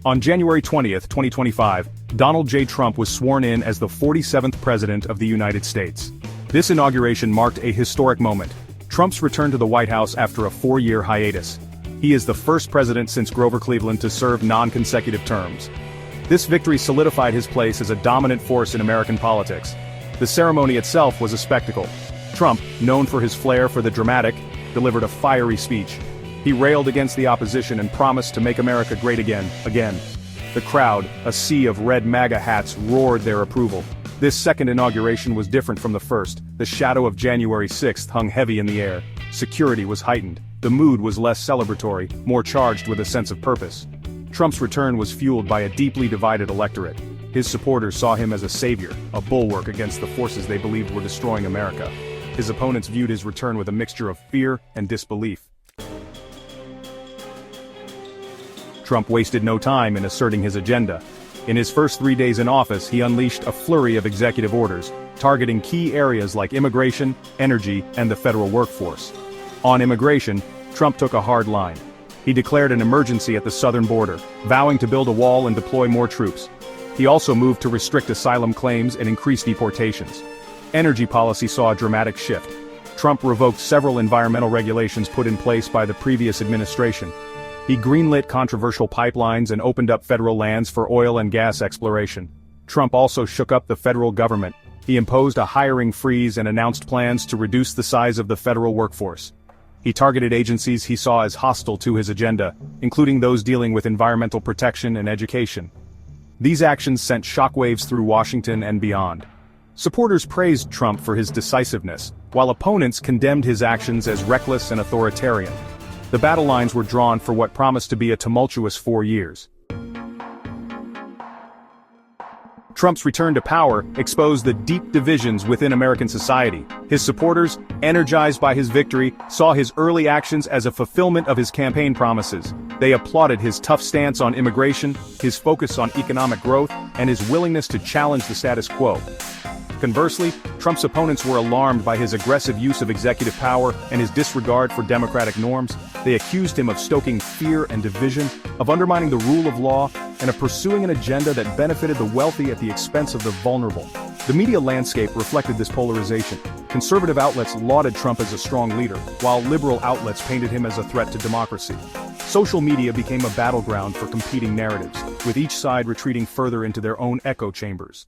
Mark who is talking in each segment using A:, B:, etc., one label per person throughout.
A: On January 20, 2025, Donald J. Trump was sworn in as the 47th President of the United States. This inauguration marked a historic moment. Trump's return to the White House after a 4-year hiatus. He is the first president since Grover Cleveland to serve non-consecutive terms. This victory solidified his place as a dominant force in American politics. The ceremony itself was a spectacle. Trump, known for his flair for the dramatic, delivered a fiery speech. He railed against the opposition and promised to make America great again. The crowd, a sea of red MAGA hats, roared their approval. This second inauguration was different from the first. The shadow of January 6th hung heavy in the air. Security was heightened. The mood was less celebratory, more charged with a sense of purpose. Trump's return was fueled by a deeply divided electorate. His supporters saw him as a savior, a bulwark against the forces they believed were destroying America. His opponents viewed his return with a mixture of fear and disbelief. Trump wasted no time in asserting his agenda. In his first 3 days in office, he unleashed a flurry of executive orders, targeting key areas like immigration, energy, and the federal workforce. On immigration, Trump took a hard line. He declared an emergency at the southern border, vowing to build a wall and deploy more troops. He also moved to restrict asylum claims and increase deportations. Energy policy saw a dramatic shift. Trump revoked several environmental regulations put in place by the previous administration. He greenlit controversial pipelines and opened up federal lands for oil and gas exploration. Trump also shook up the federal government. He imposed a hiring freeze and announced plans to reduce the size of the federal workforce. He targeted agencies he saw as hostile to his agenda, including those dealing with environmental protection and education. These actions sent shockwaves through Washington and beyond. Supporters praised Trump for his decisiveness, while opponents condemned his actions as reckless and authoritarian. The battle lines were drawn for what promised to be a tumultuous 4 years. Trump's return to power exposed the deep divisions within American society. His supporters, energized by his victory, saw his early actions as a fulfillment of his campaign promises. They applauded his tough stance on immigration, his focus on economic growth, and his willingness to challenge the status quo. Conversely, Trump's opponents were alarmed by his aggressive use of executive power and his disregard for democratic norms. They accused him of stoking fear and division, of undermining the rule of law, and of pursuing an agenda that benefited the wealthy at the expense of the vulnerable. The media landscape reflected this polarization. Conservative outlets lauded Trump as a strong leader, while liberal outlets painted him as a threat to democracy. Social media became a battleground for competing narratives, with each side retreating further into their own echo chambers.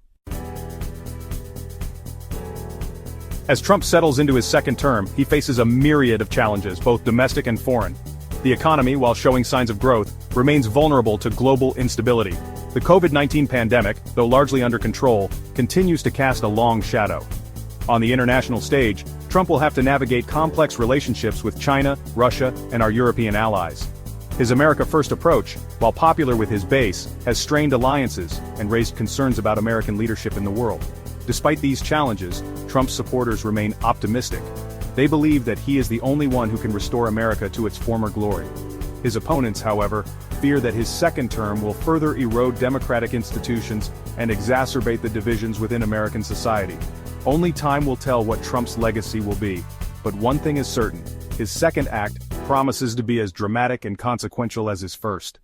A: As Trump settles into his second term, he faces a myriad of challenges, both domestic and foreign. The economy, while showing signs of growth, remains vulnerable to global instability. The COVID-19 pandemic, though largely under control, continues to cast a long shadow. On the international stage, Trump will have to navigate complex relationships with China, Russia, and our European allies. His America First approach, while popular with his base, has strained alliances and raised concerns about American leadership in the world. Despite these challenges, Trump's supporters remain optimistic. They believe that he is the only one who can restore America to its former glory. His opponents, however, fear that his second term will further erode democratic institutions and exacerbate the divisions within American society. Only time will tell what Trump's legacy will be. But one thing is certain: his second act promises to be as dramatic and consequential as his first.